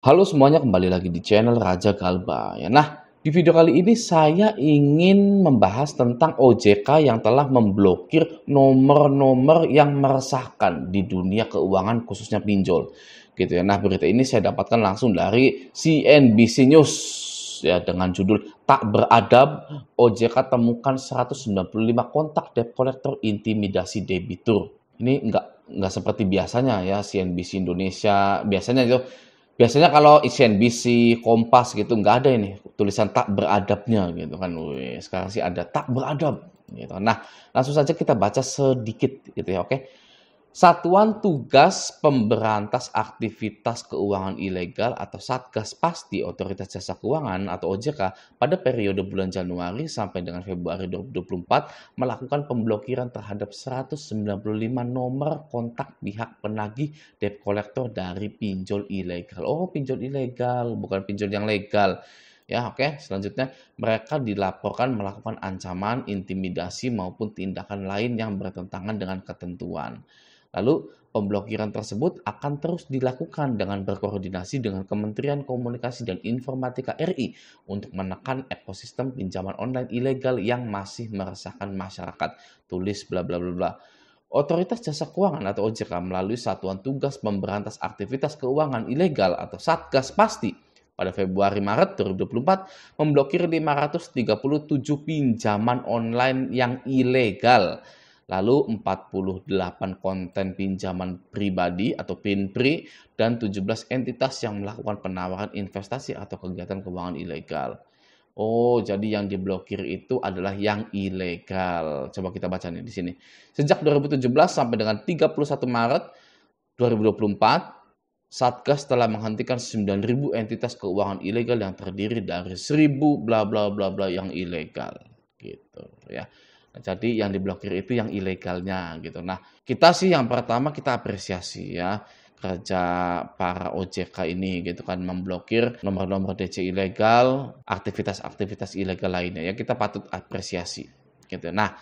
Halo semuanya, kembali lagi di channel Raja Galba ya. Nah, di video kali ini saya ingin membahas tentang OJK yang telah memblokir nomor-nomor yang meresahkan di dunia keuangan khususnya pinjol gitu ya. Nah, berita ini saya dapatkan langsung dari CNBC News ya dengan judul "Tak Beradab, OJK Temukan 195 Kontak Debt Collector Intimidasi Debitur". Ini nggak seperti biasanya ya CNBC Indonesia. Biasanya kalau CNBC, Kompas gitu nggak ada ini tulisan tak beradabnya gitu kan. Wih, sekarang sih ada tak beradab gitu. Nah, langsung saja kita baca sedikit gitu ya, oke. Satuan Tugas Pemberantas Aktivitas Keuangan Ilegal atau Satgas Pasti Otoritas Jasa Keuangan atau OJK pada periode bulan Januari sampai dengan Februari 2024 melakukan pemblokiran terhadap 195 nomor kontak pihak penagih debt collector dari pinjol ilegal. Oh, pinjol ilegal, bukan pinjol yang legal. Ya, oke. Selanjutnya, mereka dilaporkan melakukan ancaman, intimidasi maupun tindakan lain yang bertentangan dengan ketentuan. Lalu, pemblokiran tersebut akan terus dilakukan dengan berkoordinasi dengan Kementerian Komunikasi dan Informatika RI untuk menekan ekosistem pinjaman online ilegal yang masih meresahkan masyarakat. Tulis bla bla bla bla. Otoritas Jasa Keuangan atau OJK melalui Satuan Tugas Pemberantas Aktivitas Keuangan Ilegal atau Satgas Pasti pada Februari-Maret 2024 memblokir 537 pinjaman online yang ilegal. Lalu 48 konten pinjaman pribadi atau PINPRI dan 17 entitas yang melakukan penawaran investasi atau kegiatan keuangan ilegal. Oh, jadi yang diblokir itu adalah yang ilegal. Coba kita baca nih di sini. Sejak 2017 sampai dengan 31 Maret 2024, Satgas telah menghentikan 9.000 entitas keuangan ilegal yang terdiri dari 1.000 bla bla bla bla yang ilegal gitu ya. Nah, jadi yang diblokir itu yang ilegalnya gitu. Nah, kita sih yang pertama kita apresiasi ya kerja para OJK ini gitu kan memblokir nomor-nomor DC ilegal, aktivitas-aktivitas ilegal lainnya ya kita patut apresiasi gitu. Nah,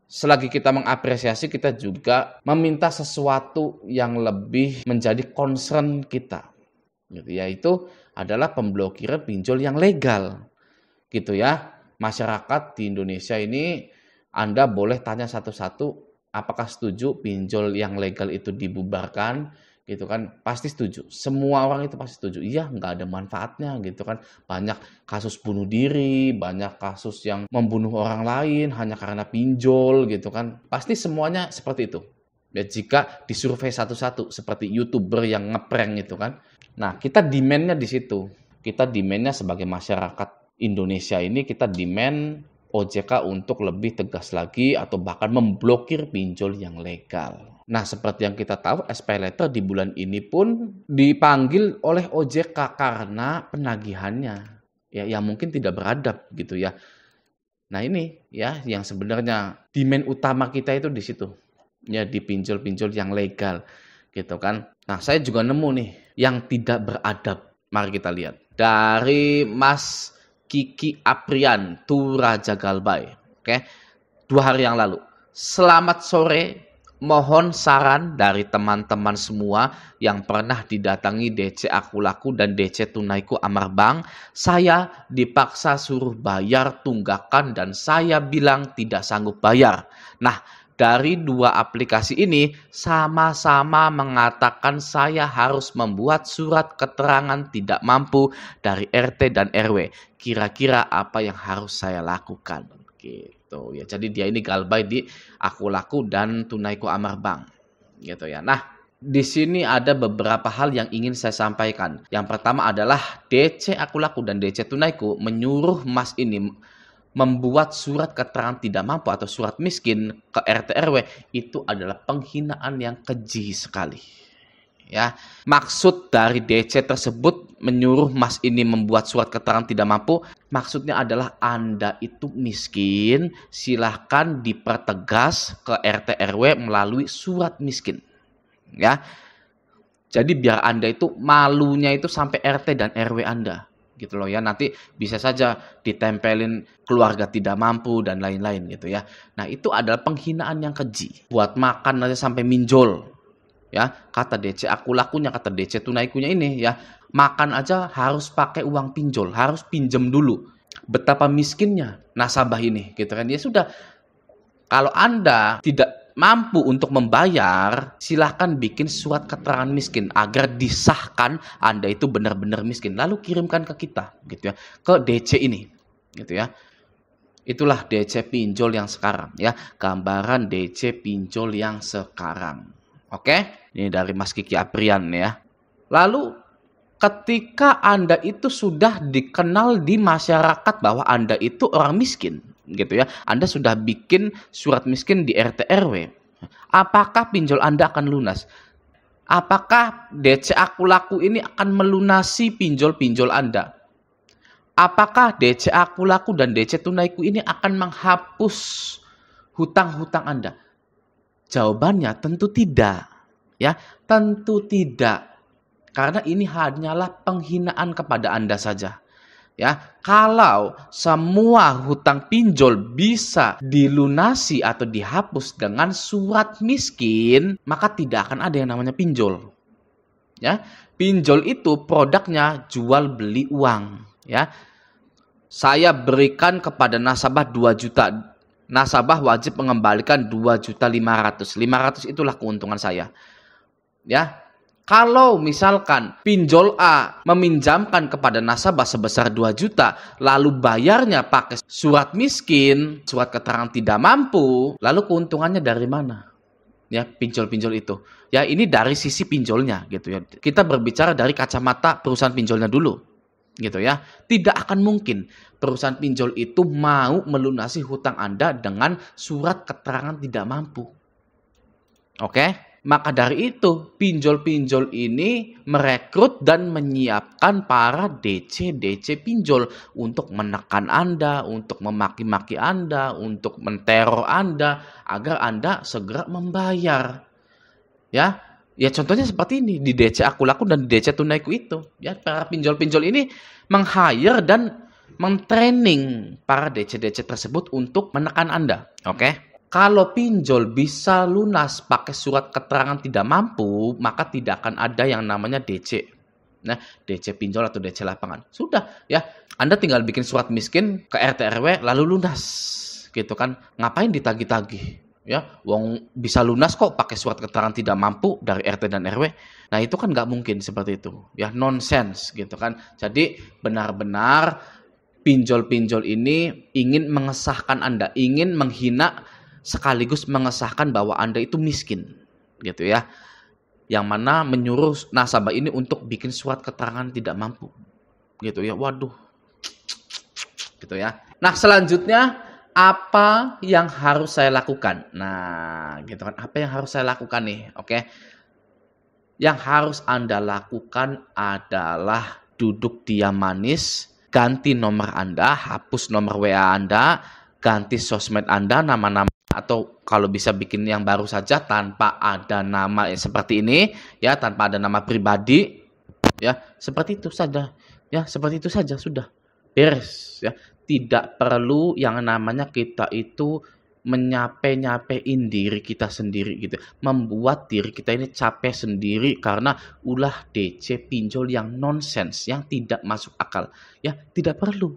selagi kita mengapresiasi kita juga meminta sesuatu yang lebih menjadi concern kita gitu yaitu adalah pemblokiran pinjol yang legal gitu ya. Masyarakat di Indonesia ini Anda boleh tanya satu-satu apakah setuju pinjol yang legal itu dibubarkan gitu kan, pasti setuju. Semua orang itu pasti setuju. Iya, nggak ada manfaatnya gitu kan. Banyak kasus bunuh diri, banyak kasus yang membunuh orang lain hanya karena pinjol gitu kan. Pasti semuanya seperti itu. Ya, jika disurvei satu-satu seperti YouTuber yang ngeprank itu kan. Nah, kita demand-nya di situ. Kita demand-nya sebagai masyarakat Indonesia ini kita demand OJK untuk lebih tegas lagi atau bahkan memblokir pinjol yang legal. Nah, seperti yang kita tahu, SPayLater di bulan ini pun dipanggil oleh OJK karena penagihannya ya yang mungkin tidak beradab gitu ya. Nah, ini ya yang sebenarnya demand utama kita itu di situ. Ya di pinjol-pinjol yang legal gitu kan. Nah, saya juga nemu nih yang tidak beradab. Mari kita lihat. Dari Mas Kiki Aprian, Tu Raja Galbay. Oke. 2 hari yang lalu. Selamat sore. Mohon saran dari teman-teman semua yang pernah didatangi DC Aku Laku dan DC Tunaiku Amar Bank. Saya dipaksa suruh bayar tunggakan dan saya bilang tidak sanggup bayar. Nah, dari 2 aplikasi ini sama-sama mengatakan saya harus membuat surat keterangan tidak mampu dari RT dan RW. Kira-kira apa yang harus saya lakukan? Gitu ya. Jadi dia ini Galbay di Aku Laku dan Tunaiku Amar Bank. Gitu ya. Nah, di sini ada beberapa hal yang ingin saya sampaikan. Yang pertama adalah DC Aku Laku dan DC Tunaiku menyuruh Mas ini membuat surat keterangan tidak mampu atau surat miskin ke RT RW itu adalah penghinaan yang keji sekali. Ya, maksud dari DC tersebut menyuruh Mas ini membuat surat keterangan tidak mampu, maksudnya adalah Anda itu miskin, silahkan dipertegas ke RT RW melalui surat miskin. Ya, jadi biar Anda itu malunya itu sampai RT dan RW Anda. Gitu loh ya, nanti bisa saja ditempelin keluarga tidak mampu dan lain-lain gitu ya. Nah, itu adalah penghinaan yang keji. Buat makan aja sampai minjol. Ya, kata DC Aku Lakunya, kata DC Tunaikunya ini ya, Makan aja harus pakai uang pinjol, harus pinjam dulu. Betapa miskinnya nasabah ini, gitu kan. Ya sudah, kalau Anda tidak mampu untuk membayar, silahkan bikin surat keterangan miskin agar disahkan Anda itu benar-benar miskin. Lalu kirimkan ke kita, gitu ya, ke DC ini, gitu ya. Itulah DC pinjol yang sekarang, ya. Gambaran DC pinjol yang sekarang. Oke, ini dari Mas Kiki Aprian ya. Lalu ketika Anda itu sudah dikenal di masyarakat bahwa Anda itu orang miskin, gitu ya. Anda sudah bikin surat miskin di RT RW. Apakah pinjol Anda akan lunas? Apakah DC Aku Laku ini akan melunasi pinjol-pinjol Anda? Apakah DC Aku Laku dan DC Tunaiku ini akan menghapus hutang-hutang Anda? Jawabannya tentu tidak. Ya, tentu tidak. Karena ini hanyalah penghinaan kepada Anda saja. Ya, kalau semua hutang pinjol bisa dilunasi atau dihapus dengan surat miskin, maka tidak akan ada yang namanya pinjol. Ya, pinjol itu produknya jual beli uang. Ya, saya berikan kepada nasabah 2 juta. Nasabah wajib mengembalikan 2.500.000. 500 itulah keuntungan saya. Ya. Kalau misalkan pinjol A meminjamkan kepada nasabah sebesar 2 juta, lalu bayarnya pakai surat miskin, surat keterangan tidak mampu, lalu keuntungannya dari mana? Ya, pinjol-pinjol itu. Ya, ini dari sisi pinjolnya gitu ya. Kita berbicara dari kacamata perusahaan pinjolnya dulu. Gitu ya. Tidak akan mungkin perusahaan pinjol itu mau melunasi hutang Anda dengan surat keterangan tidak mampu. Oke? Maka dari itu, pinjol-pinjol ini merekrut dan menyiapkan para DC-DC pinjol untuk menekan Anda, untuk memaki-maki Anda, untuk menteror Anda, agar Anda segera membayar. Ya, contohnya seperti ini, di DC Aku Laku dan di DC Tunaiku itu. Ya, para pinjol-pinjol ini meng-hire dan men-training para DC-DC tersebut untuk menekan Anda. Oke? Kalau pinjol bisa lunas pakai surat keterangan tidak mampu, maka tidak akan ada yang namanya DC. Nah, DC pinjol atau DC lapangan. Sudah, ya. Anda tinggal bikin surat miskin ke RT RW lalu lunas. Gitu kan. Ngapain ditagih-tagih? Ya, wong bisa lunas kok pakai surat keterangan tidak mampu dari RT dan RW. Nah, itu kan nggak mungkin seperti itu. Ya, nonsense gitu kan. Jadi, benar-benar pinjol-pinjol ini ingin mengesahkan Anda, ingin menghina sekaligus mengesahkan bahwa Anda itu miskin, gitu ya. Yang mana menyuruh nasabah ini untuk bikin surat keterangan tidak mampu, gitu ya. Waduh, gitu ya. Nah, selanjutnya apa yang harus saya lakukan? Nah, gitu kan. Apa yang harus saya lakukan nih? Oke. Yang harus Anda lakukan adalah duduk diam manis, ganti nomor Anda, hapus nomor WA Anda, ganti sosmed Anda, nama-nama, atau kalau bisa bikin yang baru saja tanpa ada nama seperti ini, ya, tanpa ada nama pribadi, ya, seperti itu saja, ya, seperti itu saja sudah beres, ya. Tidak perlu yang namanya kita itu menyape-nyapein diri kita sendiri gitu, membuat diri kita ini capek sendiri karena ulah DC pinjol yang nonsens, yang tidak masuk akal, ya, tidak perlu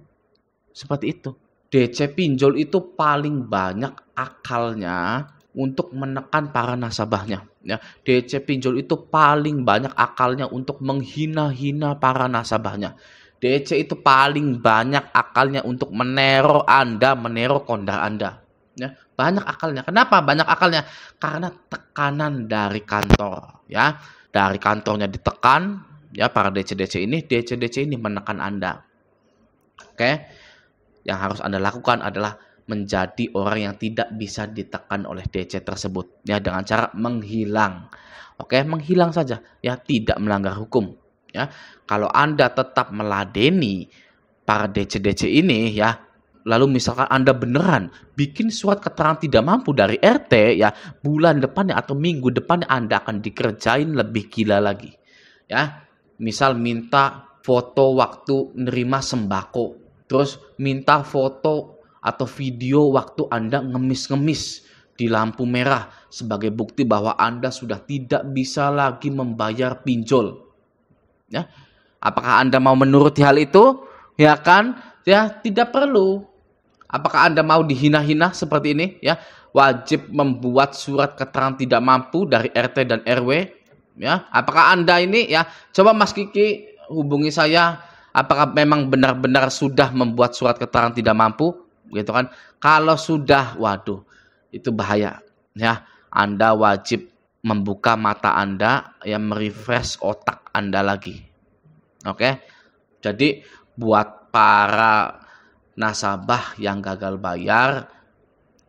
seperti itu. DC pinjol itu paling banyak akalnya untuk menekan para nasabahnya. Ya, DC pinjol itu paling banyak akalnya untuk menghina-hina para nasabahnya. DC itu paling banyak akalnya untuk meneror Anda, meneror kondar Anda. Ya, banyak akalnya. Kenapa banyak akalnya? Karena tekanan dari kantor. Ya, dari kantornya ditekan. Ya, para DC-DC ini menekan Anda. Oke. Yang harus Anda lakukan adalah menjadi orang yang tidak bisa ditekan oleh DC tersebut, ya, dengan cara menghilang. Oke, menghilang saja, ya, tidak melanggar hukum, ya. Kalau Anda tetap meladeni para DC ini, ya, lalu misalkan Anda beneran bikin surat keterangan tidak mampu dari RT, ya, bulan depannya atau minggu depannya Anda akan dikerjain lebih gila lagi, ya. Misal minta foto waktu nerima sembako, terus minta foto atau video waktu Anda ngemis-ngemis di lampu merah sebagai bukti bahwa Anda sudah tidak bisa lagi membayar pinjol. Ya. Apakah Anda mau menuruti hal itu? Ya kan? Ya, tidak perlu. Apakah Anda mau dihina-hina seperti ini? Ya, wajib membuat surat keterangan tidak mampu dari RT dan RW. Ya, apakah Anda ini ya? Coba Mas Kiki hubungi saya. Apakah memang benar-benar sudah membuat surat keterangan tidak mampu, gitu kan? Kalau sudah, waduh, itu bahaya. Ya, Anda wajib membuka mata Anda, yang merefresh otak Anda lagi. Oke? Jadi buat para nasabah yang gagal bayar,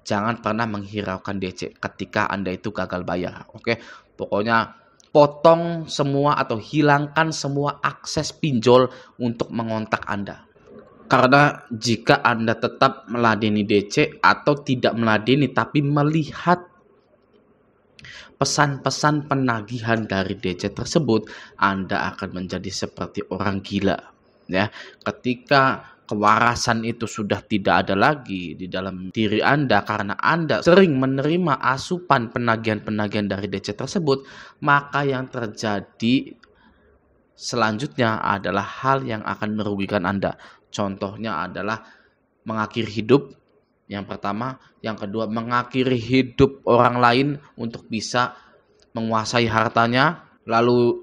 jangan pernah menghiraukan DC ketika Anda itu gagal bayar. Oke? Pokoknya potong semua atau hilangkan semua akses pinjol untuk mengontak Anda. Karena jika Anda tetap meladeni DC atau tidak meladeni tapi melihat pesan-pesan penagihan dari DC tersebut, Anda akan menjadi seperti orang gila. Ya, ketika kewarasan itu sudah tidak ada lagi di dalam diri Anda karena Anda sering menerima asupan penagihan-penagihan dari DC tersebut, maka yang terjadi selanjutnya adalah hal yang akan merugikan Anda. Contohnya adalah mengakhiri hidup, yang pertama. Yang kedua, mengakhiri hidup orang lain untuk bisa menguasai hartanya, lalu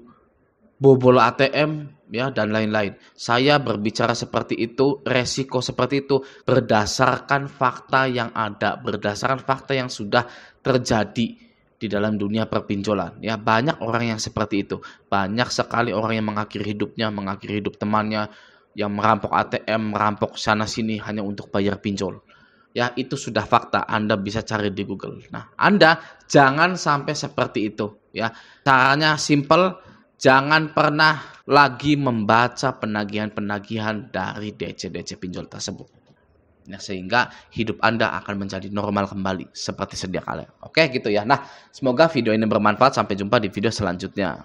bobol ATM, ya, dan lain-lain. Saya berbicara seperti itu, resiko seperti itu berdasarkan fakta yang ada, berdasarkan fakta yang sudah terjadi di dalam dunia perpinjolan. Ya, banyak orang yang seperti itu. Banyak sekali orang yang mengakhiri hidupnya, mengakhiri hidup temannya, yang merampok ATM, merampok sana-sini hanya untuk bayar pinjol. Ya, itu sudah fakta. Anda bisa cari di Google. Nah, Anda jangan sampai seperti itu. Ya, caranya simple. Jangan pernah lagi membaca penagihan-penagihan dari DC-DC pinjol tersebut. Nah, sehingga hidup Anda akan menjadi normal kembali seperti sedia kala. Oke, gitu ya. Nah, semoga video ini bermanfaat. Sampai jumpa di video selanjutnya.